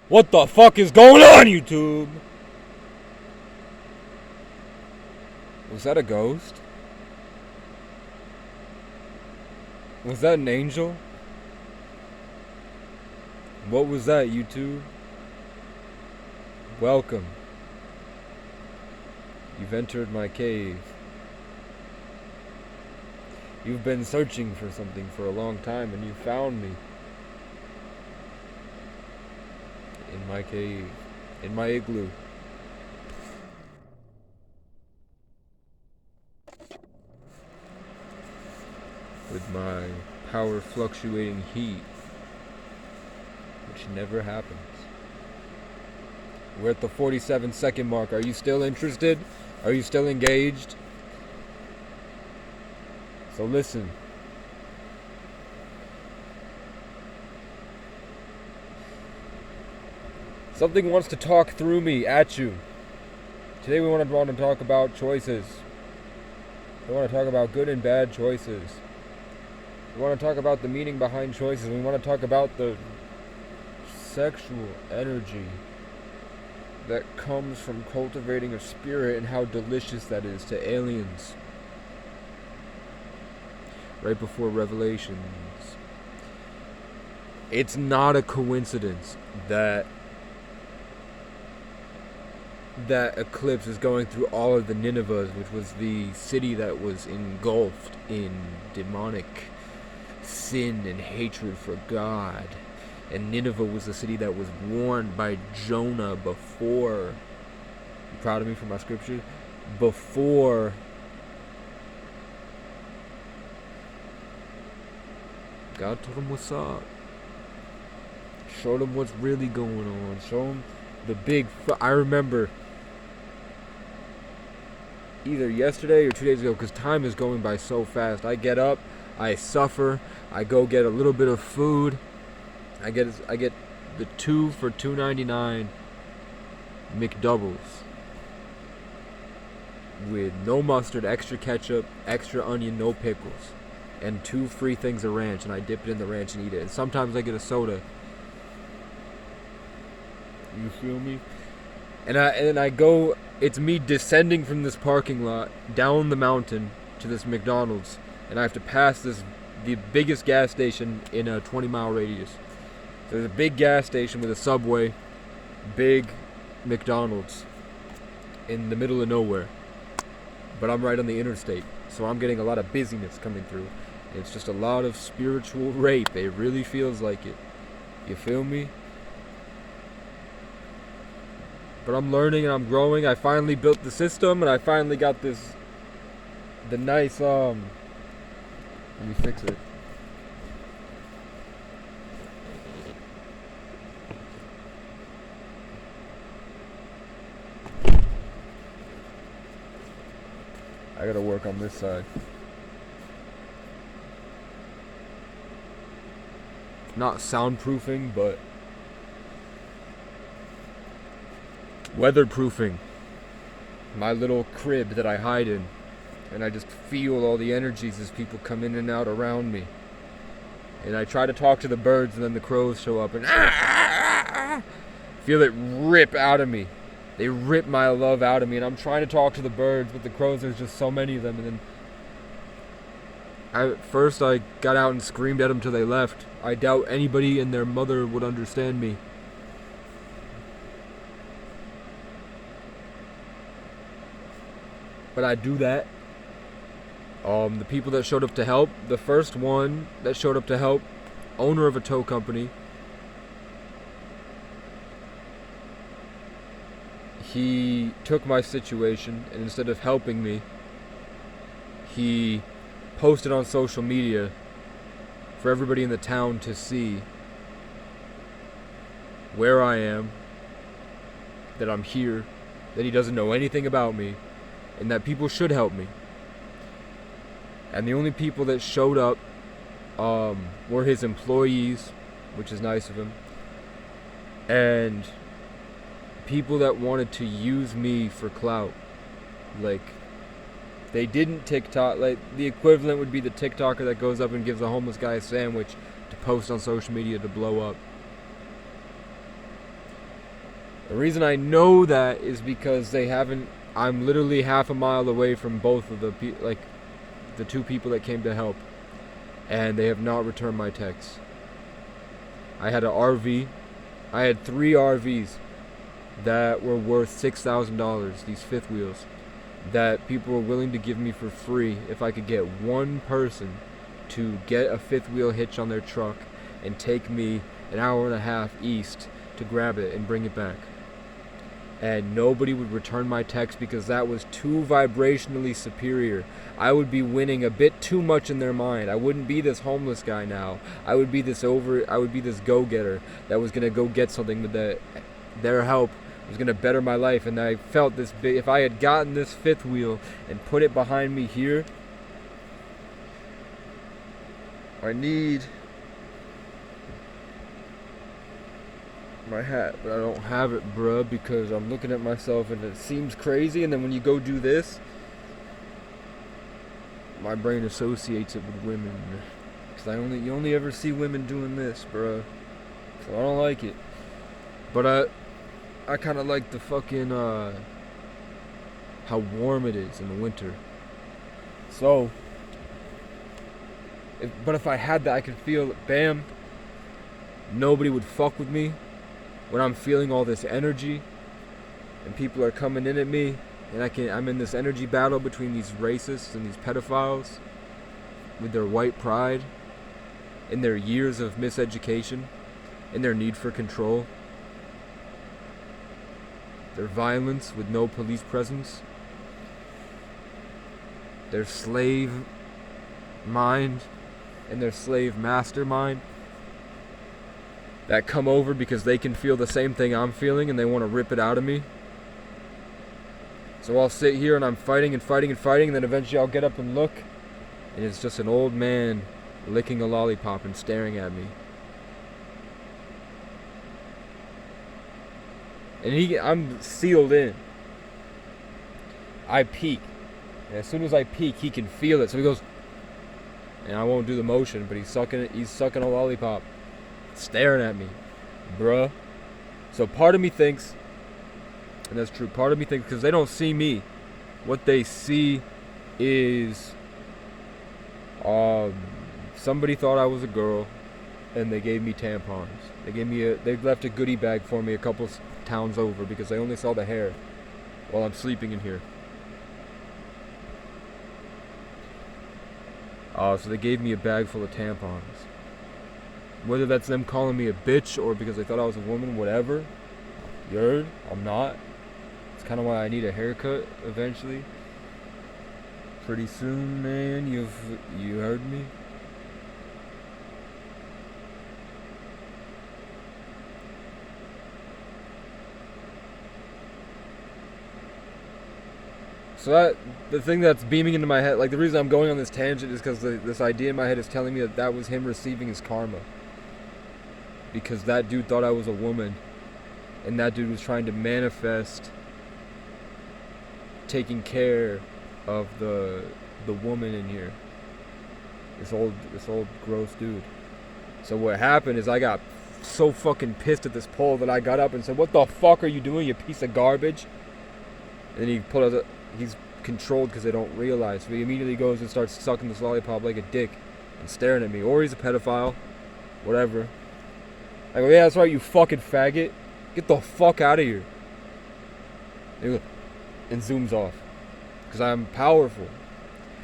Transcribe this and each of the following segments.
What the fuck is going on, YouTube? Was that a ghost? Was that an angel? What was that, YouTube? Welcome. You've entered my cave. You've been searching for something for a long time and you found me. In my cave. In my igloo. With my power fluctuating heat. Which never happens. We're at the 47-second mark. Are you still interested? Are you still engaged? So listen. Something wants to talk through me at you. Today we want to talk about choices. We want to talk about good and bad choices. We want to talk about the meaning behind choices. We want to talk about the sexual energy that comes from cultivating a spirit and how delicious that is to aliens. Right before Revelations. It's not a coincidence that eclipse is going through all of the Ninevehs, which was the city that was engulfed in demonic sin and hatred for God. And Nineveh was the city that was warned by Jonah before. You proud of me for my scripture? Before God told him what's up. Showed him what's really going on. Show him the big... I remember either yesterday or 2 days ago, because time is going by so fast. I get up, I suffer, I go get a little bit of food. I get the 2 for $2.99 McDoubles with no mustard, extra ketchup, extra onion, no pickles, and 2 free things of ranch, and I dip it in the ranch and eat it. And sometimes I get a soda. You feel me? And I go. It's me descending from this parking lot down the mountain to this McDonald's, and I have to pass the biggest gas station in a 20-mile radius. There's a big gas station with a Subway, big McDonald's in the middle of nowhere. But I'm right on the interstate, so I'm getting a lot of busyness coming through. It's just a lot of spiritual rape. It really feels like it. You feel me? But I'm learning and I'm growing. I finally built the system and I finally got the nice, let me fix it. I gotta work on this side. Not soundproofing, but weatherproofing my little crib that I hide in. And I just feel all the energies as people come in and out around me. And I try to talk to the birds and then the crows show up and feel it rip out of me. They rip my love out of me, and I'm trying to talk to the birds, but the crows, there's just so many of them. And then first I got out and screamed at them till they left. I doubt anybody and their mother would understand me. But I do that. The people that showed up to help, the first one that showed up to help, owner of a tow company, he took my situation, and instead of helping me, he posted on social media for everybody in the town to see where I am, that I'm here, that he doesn't know anything about me, and that people should help me. And the only people that showed up were his employees, which is nice of him, and people that wanted to use me for clout. Like, they didn't TikTok. Like, the equivalent would be the TikToker that goes up and gives a homeless guy a sandwich to post on social media to blow up. The reason I know that is because they haven't. I'm literally half a mile away from both of the two people that came to help, and they have not returned my texts. I had an RV. I had 3 RVs that were worth $6,000. These fifth wheels that people were willing to give me for free if I could get one person to get a fifth wheel hitch on their truck and take me an hour and a half east to grab it and bring it back. And nobody would return my text because that was too vibrationally superior. I would be winning a bit too much in their mind. I wouldn't be this homeless guy now. I would be this go-getter that was going to go get something that their help was going to better my life. And I felt this big. If I had gotten this fifth wheel and put it behind me here, I need my hat, but I don't have it, bruh, because I'm looking at myself and it seems crazy, and then when you go do this, my brain associates it with women, because you only ever see women doing this, bruh, so I don't like it. But I kind of like the fucking how warm it is in the winter. So if I had that, I could feel it. Bam, nobody would fuck with me when I'm feeling all this energy and people are coming in at me, and I'm in this energy battle between these racists and these pedophiles with their white pride and their years of miseducation and their need for control, their violence with no police presence, their slave mind and their slave mastermind that come over because they can feel the same thing I'm feeling and they want to rip it out of me. So I'll sit here and I'm fighting and fighting and fighting, and then eventually I'll get up and look, and it's just an old man licking a lollipop and staring at me. And I'm sealed in. I peek. And as soon as I peek, he can feel it. So he goes, and I won't do the motion, but he's sucking a lollipop, staring at me, bruh. So part of me thinks, and that's true, part of me thinks, because they don't see me, what they see is somebody thought I was a girl and they gave me tampons. They left a goodie bag for me a couple towns over because they only saw the hair while I'm sleeping in here. So they gave me a bag full of tampons. Whether that's them calling me a bitch or because they thought I was a woman, whatever. You heard? I'm not. It's kind of why I need a haircut eventually. Pretty soon, man. You heard me? So the thing that's beaming into my head, like the reason I'm going on this tangent is because this idea in my head is telling me that was him receiving his karma. Because that dude thought I was a woman, and that dude was trying to manifest taking care of the woman in here. This old gross dude. So what happened is I got so fucking pissed at this pole that I got up and said, "What the fuck are you doing, you piece of garbage?" And he pulled out he's controlled because they don't realize. So he immediately goes and starts sucking this lollipop like a dick and staring at me. Or he's a pedophile. Whatever. I go, "Yeah, that's right, you fucking faggot. Get the fuck out of here." And zooms off. Because I'm powerful.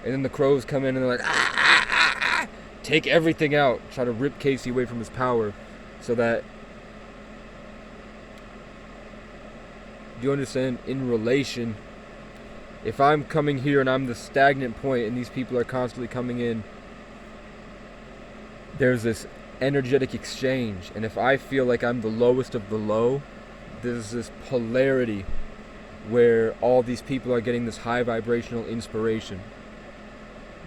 And then the crows come in and they're like, "Ah, ah, ah, ah." Take everything out. Try to rip Casey away from his power. So that, do you understand? In relation, if I'm coming here and I'm the stagnant point and these people are constantly coming in, there's this energetic exchange. And if I feel like I'm the lowest of the low, there's this polarity where all these people are getting this high vibrational inspiration.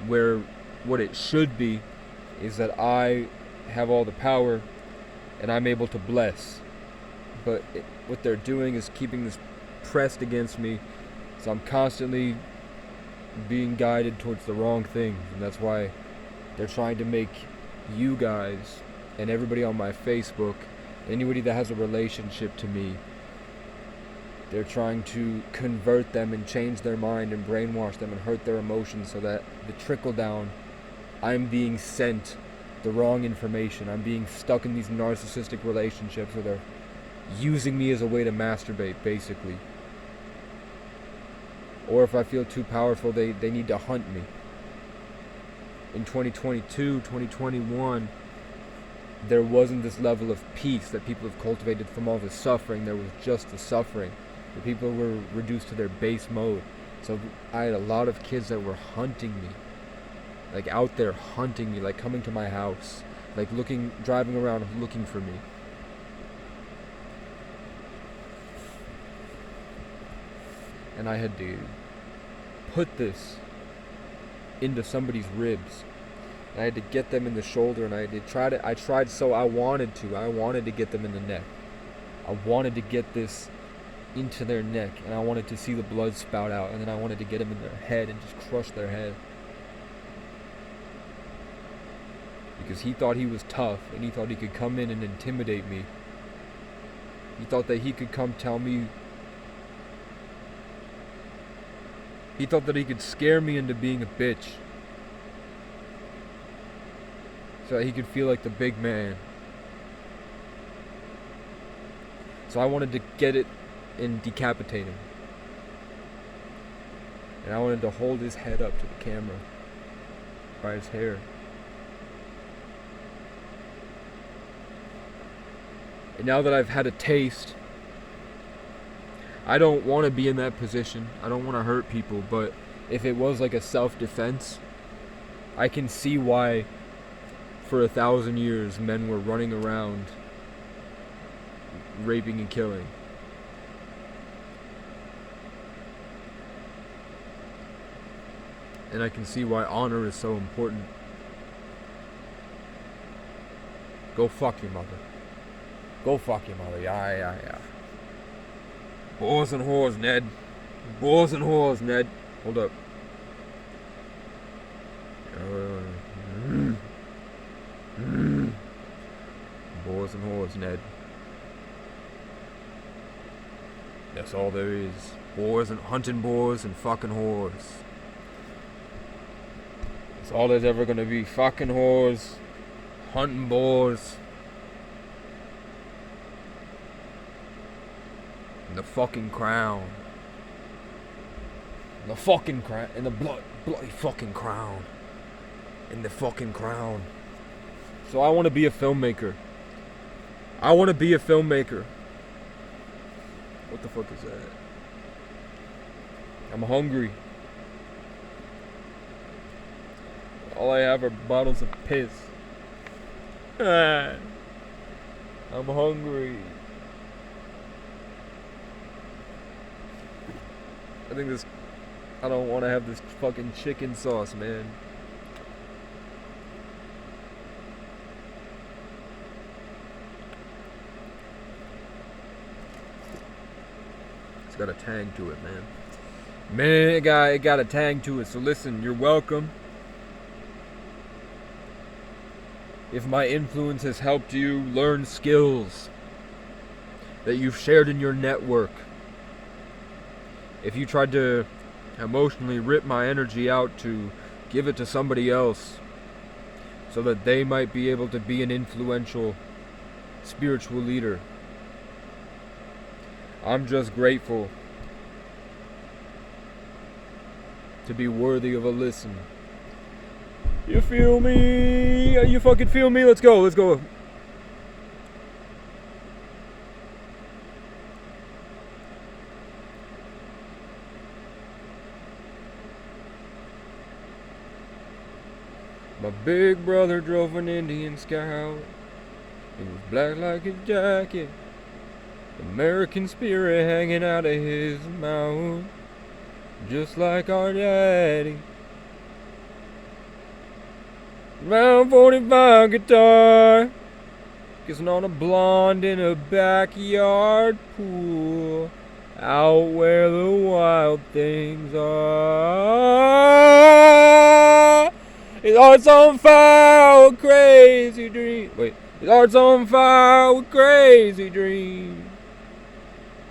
Where what it should be is that I have all the power and I'm able to bless. But what they're doing is keeping this pressed against me, so I'm constantly being guided towards the wrong things. And that's why they're trying to make you guys and everybody on my Facebook, anybody that has a relationship to me, They're trying to convert them and change their mind and brainwash them and hurt their emotions so that the trickle down, I'm being sent the wrong information. I'm being stuck in these narcissistic relationships where they're using me as a way to masturbate, basically. Or if I feel too powerful, they need to hunt me. In 2022, 2021, there wasn't this level of peace that people have cultivated from all the suffering. There was just the suffering. The people were reduced to their base mode. So I had a lot of kids that were hunting me. Like out there hunting me, like coming to my house. Like driving around looking for me. And I had to put this into somebody's ribs. And I had to get them in the shoulder, and I wanted to get them in the neck. I wanted to get this into their neck, and I wanted to see the blood spout out, and then I wanted to get them in their head and just crush their head. Because he thought he was tough, and he thought he could come in and intimidate me. He thought that he could come tell me. He thought that he could scare me into being a bitch. So that he could feel like the big man. So I wanted to get it and decapitate him. And I wanted to hold his head up to the camera by his hair. And now that I've had a taste, I don't want to be in that position. I don't want to hurt people, but if it was like a self-defense, I can see why for 1,000 years men were running around raping and killing. And I can see why honor is so important. Go fuck your mother. Go fuck your mother. Yeah. Boys and whores, Ned. Boys and whores, Ned. Hold up. Boys and whores, Ned. That's all there is. Boys and hunting boys and fucking whores. That's all there's ever gonna be. Fucking whores. Hunting boys. The fucking crown. The fucking crown. And the bloody fucking crown. And the fucking crown. So I want to be a filmmaker. What the fuck is that? I'm hungry. All I have are bottles of piss. I'm hungry. I don't want to have this fucking chicken sauce, man. It's got a tang to it, man. It got a tang to it. So listen, you're welcome. If my influence has helped you learn skills that you've shared in your network, if you tried to emotionally rip my energy out to give it to somebody else so that they might be able to be an influential spiritual leader, I'm just grateful to be worthy of a listen. You feel me? You fucking feel me? Let's go. My big brother drove an Indian Scout. It was black like his jacket. American spirit hanging out of his mouth. Just like our daddy. Round 45 guitar. Kissing on a blonde in a backyard pool. Out where the wild things are. His heart's on fire with crazy dreams. His heart's on fire with crazy dreams.